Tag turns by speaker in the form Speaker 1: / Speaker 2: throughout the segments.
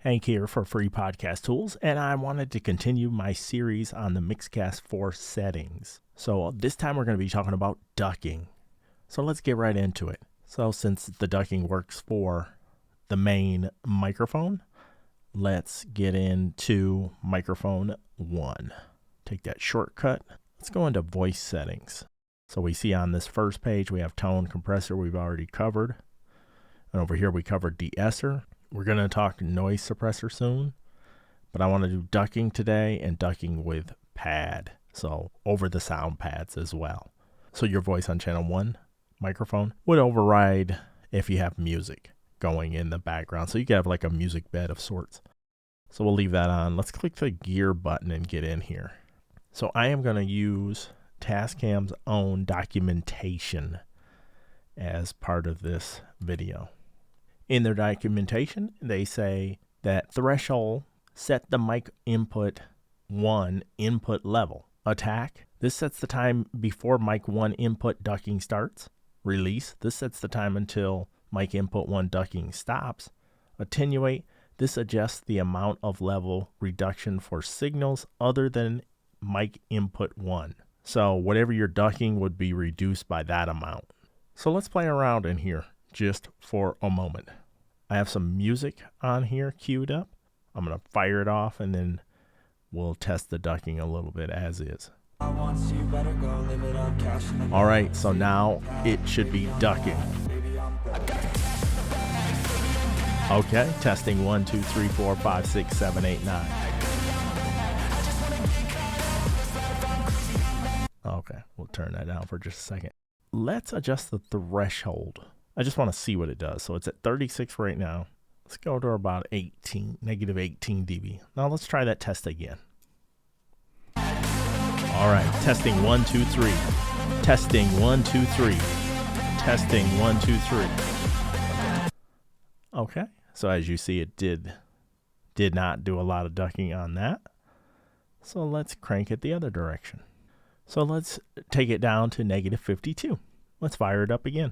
Speaker 1: Hank here for Free Podcast Tools, and I wanted to continue my series on the Mixcast 4 settings. So this time we're going to be talking about ducking. So let's get right into it. So since the ducking works for the main microphone, let's get into microphone 1. Take that shortcut. Let's go into voice settings. So we see on this first page we have tone, compressor we've already covered. And over here we covered de-esser. We're going to talk noise suppressor soon, but I want to do ducking today and ducking with pad, so over the sound pads as well. So your voice on channel 1 microphone would override if you have music going in the background, so you can have like a music bed of sorts. So we'll leave that on. Let's click the gear button and get in here. So I am going to use Tascam's own documentation as part of this video. In their documentation, they say that threshold, set the mic input 1 input level. Attack, this sets the time before mic 1 input ducking starts. Release, this sets the time until mic input 1 ducking stops. Attenuate, this adjusts the amount of level reduction for signals other than mic input 1. So whatever you're ducking would be reduced by that amount. So let's play around in here just for a moment. I have some music on here queued up. I'm going to fire it off and then we'll test the ducking a little bit as is. All right, so now it should be ducking. Okay, testing 1, 2, 3, 4, 5, 6, 7, 8, 9. Okay, we'll turn that down for just a second. Let's adjust the threshold. I just want to see what it does. So it's at 36 right now. Let's go to about 18, negative 18 dB. Now let's try that test again. All right, testing 1, 2, 3. Testing 1, 2, 3. Testing 1, 2, 3. Okay, so as you see, it did not do a lot of ducking on that. So let's crank it the other direction. So let's take it down to negative 52. Let's fire it up again.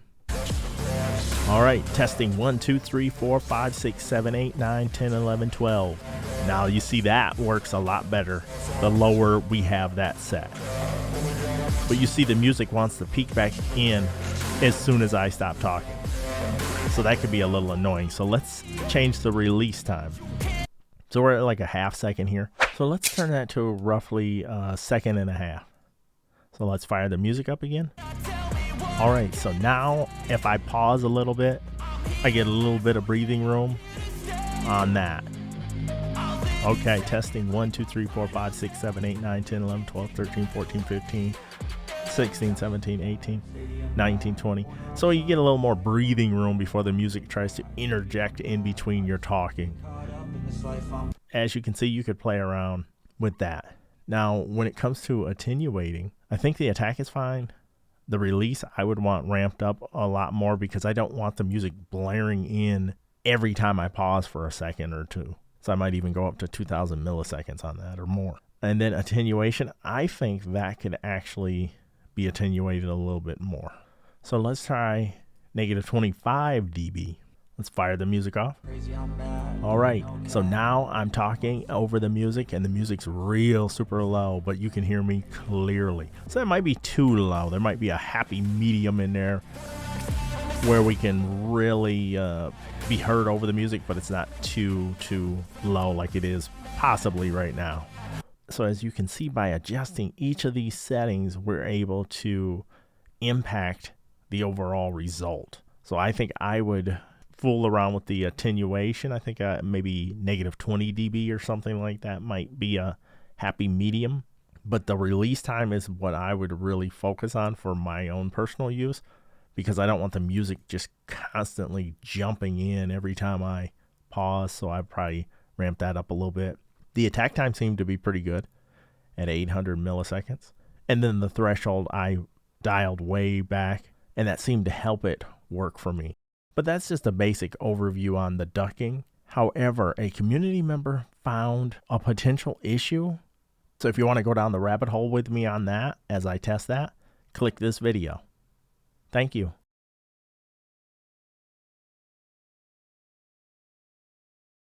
Speaker 1: All right, testing 1, 2, 3, 4, 5, 6, 7, 8, 9, 10, 11, 12. Now you see that works a lot better the lower we have that set. But you see the music wants to peak back in as soon as I stop talking. So that could be a little annoying. So let's change the release time. So we're at like a half second here. So let's turn that to roughly a second and a half. So let's fire the music up again. All right, so now if I pause a little bit, I get a little bit of breathing room on that. Okay, testing 1, 2, 3, 4, 5, 6, 7, 8, 9, 10, 11, 12, 13, 14, 15, 16, 17, 18, 19, 20. So you get a little more breathing room before the music tries to interject in between your talking. As you can see, you could play around with that. Now, when it comes to attenuating, I think the attack is fine. The release, I would want ramped up a lot more because I don't want the music blaring in every time I pause for a second or two. So I might even go up to 2,000 milliseconds on that or more. And then attenuation, I think that could actually be attenuated a little bit more. So let's try negative 25 dB. Let's fire the music off. All right, so now I'm talking over the music and the music's real super low, but you can hear me clearly. So that might be too low. There might be a happy medium in there where we can really be heard over the music, but it's not too low like it is possibly right now. So as you can see, by adjusting each of these settings, we're able to impact the overall result. So I think I would fool around with the attenuation. I think maybe negative 20 dB or something like that might be a happy medium. But the release time is what I would really focus on for my own personal use, because I don't want the music just constantly jumping in every time I pause. So I'd probably ramp that up a little bit. The attack time seemed to be pretty good at 800 milliseconds. And then the threshold I dialed way back, and that seemed to help it work for me. But that's just a basic overview on the ducking. However, a community member found a potential issue. So if you want to go down the rabbit hole with me on that as I test that, click this video. Thank you.